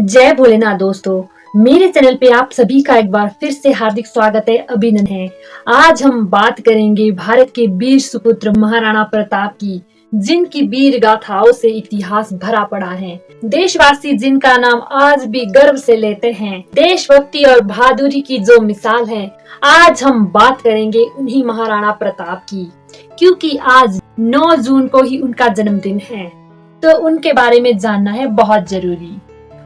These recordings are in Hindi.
जय भोलेनाथ दोस्तों। मेरे चैनल पे आप सभी का एक बार फिर से हार्दिक स्वागत है, अभिनंदन है। आज हम बात करेंगे भारत के वीर सुपुत्र महाराणा प्रताप की, जिनकी वीर गाथाओं से इतिहास भरा पड़ा है। देशवासी जिनका नाम आज भी गर्व से लेते हैं, देशभक्ति और बहादुरी की जो मिसाल है। आज हम बात करेंगे उन्हीं महाराणा प्रताप की, क्योंकि आज 9 जून को ही उनका जन्मदिन है, तो उनके बारे में जानना है बहुत जरूरी।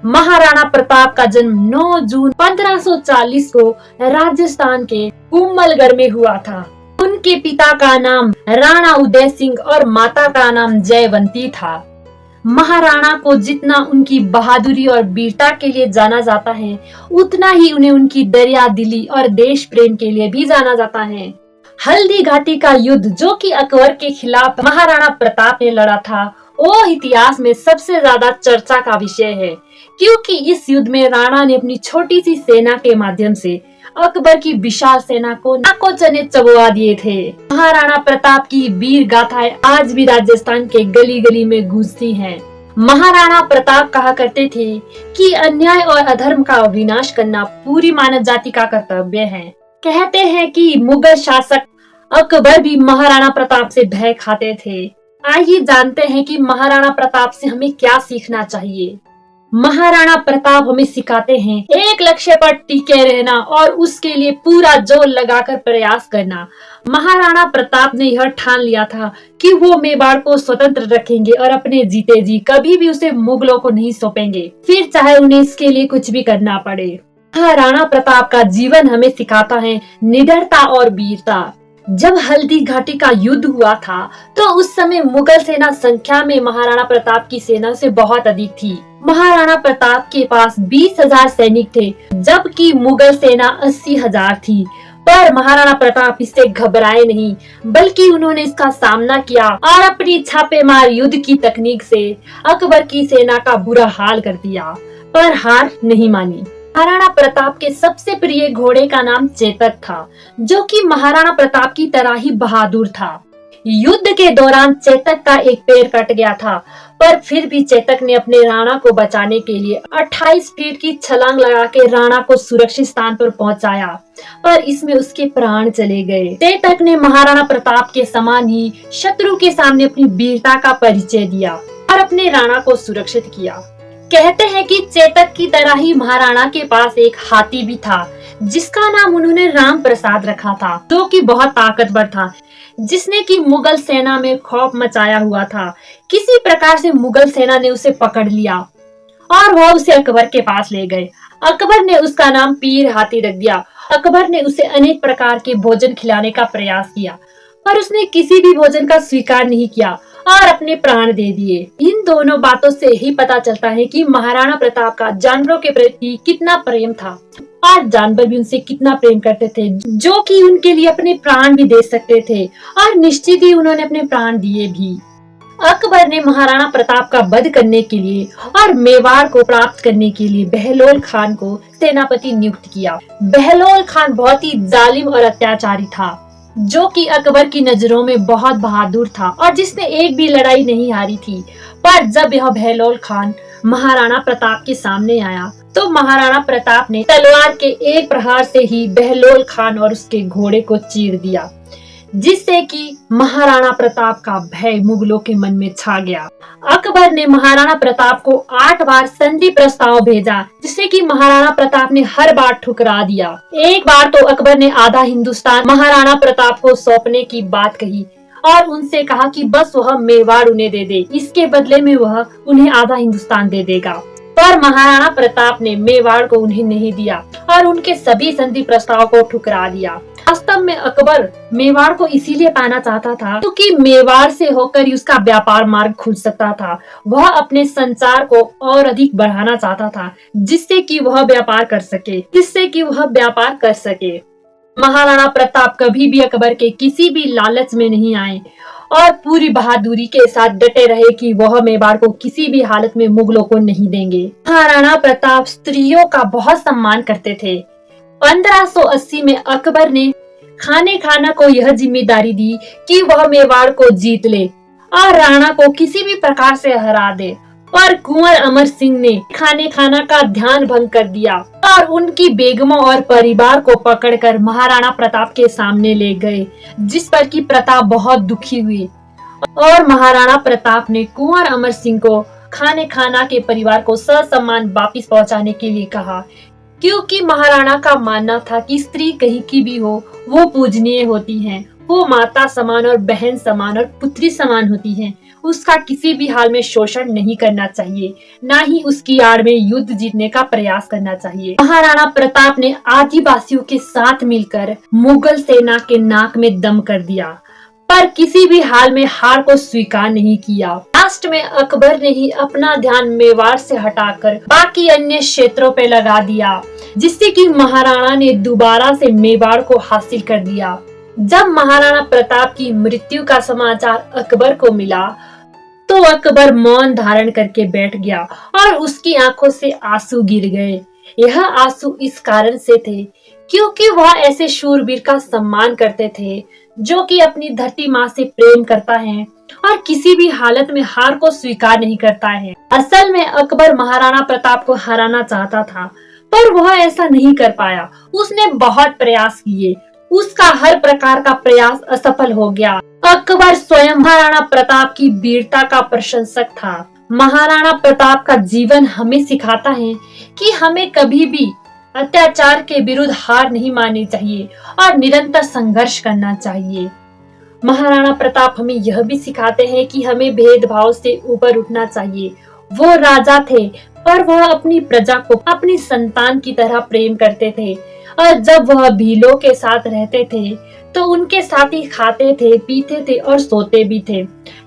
महाराणा प्रताप का जन्म 9 जून 1540 को राजस्थान के कुंभलगढ़ में हुआ था। उनके पिता का नाम राणा उदय सिंह और माता का नाम जयवंती था। महाराणा को जितना उनकी बहादुरी और वीरता के लिए जाना जाता है, उतना ही उन्हें उनकी दरिया दिली और देश प्रेम के लिए भी जाना जाता है। हल्दी घाटी का युद्ध, जो कि अकबर के खिलाफ महाराणा प्रताप ने लड़ा था, वो इतिहास में सबसे ज्यादा चर्चा का विषय है, क्योंकि इस युद्ध में राणा ने अपनी छोटी सी सेना के माध्यम से अकबर की विशाल सेना को नाको चने चबवा दिए थे। महाराणा प्रताप की वीर गाथाएं आज भी राजस्थान के गली गली में गूंजती हैं। महाराणा प्रताप कहा करते थे कि अन्याय और अधर्म का विनाश करना पूरी मानव जाति का कर्तव्य है। कहते हैं कि मुगल शासक अकबर भी महाराणा प्रताप से भय खाते थे। आइए जानते हैं कि महाराणा प्रताप से हमें क्या सीखना चाहिए। महाराणा प्रताप हमें सिखाते हैं एक लक्ष्य पर टिके रहना और उसके लिए पूरा जोर लगाकर प्रयास करना। महाराणा प्रताप ने यह ठान लिया था कि वो मेवाड़ को स्वतंत्र रखेंगे और अपने जीते जी कभी भी उसे मुगलों को नहीं सौंपेंगे, फिर चाहे उन्हें इसके लिए कुछ भी करना पड़े। महाराणा प्रताप का जीवन हमें सिखाता है निडरता और वीरता। जब हल्दी घाटी का युद्ध हुआ था, तो उस समय मुगल सेना संख्या में महाराणा प्रताप की सेना से बहुत अधिक थी। महाराणा प्रताप के पास 20,000 सैनिक थे, जबकि मुगल सेना 80,000 थी। पर महाराणा प्रताप इससे घबराए नहीं, बल्कि उन्होंने इसका सामना किया और अपनी छापेमार युद्ध की तकनीक से अकबर की सेना का बुरा हाल कर दिया, पर हार नहीं मानी। महाराणा प्रताप के सबसे प्रिय घोड़े का नाम चेतक था, जो कि महाराणा प्रताप की तरह ही बहादुर था। युद्ध के दौरान चेतक का एक पैर कट गया था, पर फिर भी चेतक ने अपने राणा को बचाने के लिए 28 फीट की छलांग लगा के राणा को सुरक्षित स्थान पर पहुंचाया, पर इसमें उसके प्राण चले गए। चेतक ने महाराणा प्रताप के समान ही शत्रु के सामने अपनी वीरता का परिचय दिया और अपने राणा को सुरक्षित किया। कहते हैं कि चेतक की तरह ही महाराणा के पास एक हाथी भी था, जिसका नाम उन्होंने राम प्रसाद रखा था, जो कि बहुत ताकतवर था, जिसने की मुगल सेना में खौफ मचाया हुआ था। किसी प्रकार से मुगल सेना ने उसे पकड़ लिया और वह उसे अकबर के पास ले गए। अकबर ने उसका नाम पीर हाथी रख दिया। अकबर ने उसे अनेक प्रकार के भोजन खिलाने का प्रयास किया, पर उसने किसी भी भोजन का स्वीकार नहीं किया और अपने प्राण दे दिए। इन दोनों बातों से ही पता चलता है कि महाराणा प्रताप का जानवरों के प्रति कितना प्रेम था और जानवर भी उनसे कितना प्रेम करते थे, जो कि उनके लिए अपने प्राण भी दे सकते थे, और निश्चित ही उन्होंने अपने प्राण दिए भी। अकबर ने महाराणा प्रताप का वध करने के लिए और मेवाड़ को प्राप्त करने के लिए बहलोल खान को सेनापति नियुक्त किया। बहलोल खान बहुत ही जालिम और अत्याचारी था, जो कि अकबर की नजरों में बहुत बहादुर था और जिसने एक भी लड़ाई नहीं हारी थी। पर जब यह बहलोल खान महाराणा प्रताप के सामने आया, तो महाराणा प्रताप ने तलवार के एक प्रहार से ही बहलोल खान और उसके घोड़े को चीर दिया, जिससे कि महाराणा प्रताप का भय मुगलों के मन में छा गया। अकबर ने महाराणा प्रताप को 8 बार संधि प्रस्ताव भेजा, जिससे कि महाराणा प्रताप ने हर बार ठुकरा दिया। एक बार तो अकबर ने आधा हिंदुस्तान महाराणा प्रताप को सौंपने की बात कही और उनसे कहा कि बस वह मेवाड़ उन्हें दे दे, इसके बदले में वह उन्हें आधा हिंदुस्तान दे देगा। पर महाराणा प्रताप ने मेवाड़ को उन्हें नहीं दिया और उनके सभी संधि प्रस्ताव को ठुकरा दिया। वास्तव में अकबर मेवाड़ को इसीलिए पाना चाहता था, क्योंकि मेवाड़ से होकर ही उसका व्यापार मार्ग खुल सकता था। वह अपने संचार को और अधिक बढ़ाना चाहता था, जिससे कि वह व्यापार कर सके। महाराणा प्रताप कभी भी अकबर के किसी भी लालच में नहीं आए और पूरी बहादुरी के साथ डटे रहे कि वह मेवाड़ को किसी भी हालत में मुगलों को नहीं देंगे। महाराणा प्रताप स्त्रियों का बहुत सम्मान करते थे। 1580 में अकबर ने खाने खाना को यह जिम्मेदारी दी कि वह मेवाड़ को जीत ले और राणा को किसी भी प्रकार से हरा दे। और कुंवर अमर सिंह ने खाने खाना का ध्यान भंग कर दिया और उनकी बेगमों और परिवार को पकड़कर महाराणा प्रताप के सामने ले गए, जिस पर कि प्रताप बहुत दुखी हुए और महाराणा प्रताप ने कुंवर अमर सिंह को खाने खाना के परिवार को ससम्मान वापिस पहुंचाने के लिए कहा, क्योंकि महाराणा का मानना था कि स्त्री कहीं की भी हो वो पूजनीय होती हैं, वो माता समान और बहन समान और पुत्री समान होती हैं। उसका किसी भी हाल में शोषण नहीं करना चाहिए, ना ही उसकी आड़ में युद्ध जीतने का प्रयास करना चाहिए। महाराणा प्रताप ने आदिवासियों के साथ मिलकर मुगल सेना के नाक में दम कर दिया, पर किसी भी हाल में हार को स्वीकार नहीं किया। लास्ट में अकबर ने ही अपना ध्यान मेवाड़ से हटाकर बाकी अन्य क्षेत्रों पे लगा दिया, जिससे कि महाराणा ने दोबारा से मेवाड़ को हासिल कर दिया। जब महाराणा प्रताप की मृत्यु का समाचार अकबर को मिला तो अकबर मौन धारण करके बैठ गया और उसकी आंखों से आंसू गिर गए। यह आंसू इस कारण से थे क्योंकि वह ऐसे शूरवीर का सम्मान करते थे जो कि अपनी धरती माँ से प्रेम करता है और किसी भी हालत में हार को स्वीकार नहीं करता है। असल में अकबर महाराणा प्रताप को हराना चाहता था, पर वह ऐसा नहीं कर पाया। उसने बहुत प्रयास किए, उसका हर प्रकार का प्रयास असफल हो गया। अकबर स्वयं महाराणा प्रताप की वीरता का प्रशंसक था। महाराणा प्रताप का जीवन हमें सिखाता है कि हमें कभी भी अत्याचार के विरुद्ध हार नहीं माननी चाहिए और निरंतर संघर्ष करना चाहिए। महाराणा प्रताप हमें यह भी सिखाते हैं कि हमें भेदभाव से ऊपर उठना चाहिए। वो राजा थे, पर वह अपनी प्रजा को अपनी संतान की तरह प्रेम करते थे और जब वह भीलों के साथ रहते थे तो उनके साथ ही खाते थे, पीते थे और सोते भी थे।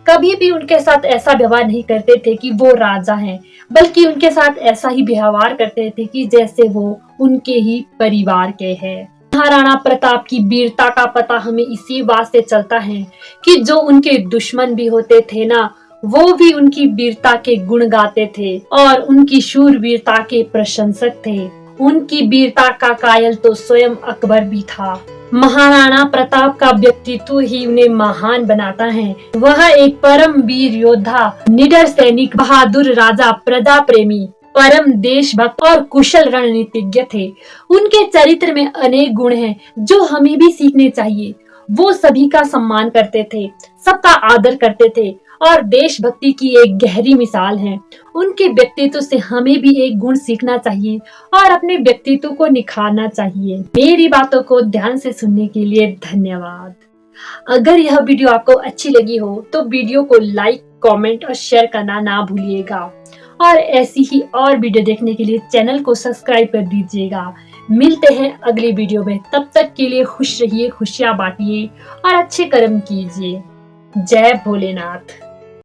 कभी भी उनके साथ ऐसा व्यवहार नहीं करते थे कि वो राजा हैं, बल्कि उनके साथ ऐसा ही व्यवहार करते थे कि जैसे वो उनके ही परिवार के हैं। महाराणा प्रताप की वीरता का पता हमें इसी बात से चलता है कि जो उनके दुश्मन भी होते थे ना, वो भी उनकी वीरता के गुण गाते थे और उनकी शूरवीरता के प्रशंसक थे। उनकी वीरता का कायल तो स्वयं अकबर भी था। महाराणा प्रताप का व्यक्तित्व ही उन्हें महान बनाता है। वह एक परम वीर योद्धा, निडर सैनिक, बहादुर राजा, प्रजा प्रेमी, परम देशभक्त और कुशल रणनीतिज्ञ थे। उनके चरित्र में अनेक गुण हैं जो हमें भी सीखने चाहिए। वो सभी का सम्मान करते थे, सबका आदर करते थे और देशभक्ति की एक गहरी मिसाल हैं। उनके व्यक्तित्व से हमें भी एक गुण सीखना चाहिए और अपने व्यक्तित्व को निखारना चाहिए। मेरी बातों को ध्यान से सुनने के लिए धन्यवाद। अगर यह वीडियो आपको अच्छी लगी हो तो वीडियो को लाइक, कमेंट और शेयर करना ना भूलिएगा और ऐसी ही और वीडियो देखने के लिए चैनल को सब्सक्राइब कर दीजिएगा। मिलते हैं अगली वीडियो में, तब तक के लिए खुश रहिए, खुशियां बांटिए और अच्छे कर्म कीजिए। जय भोलेनाथ।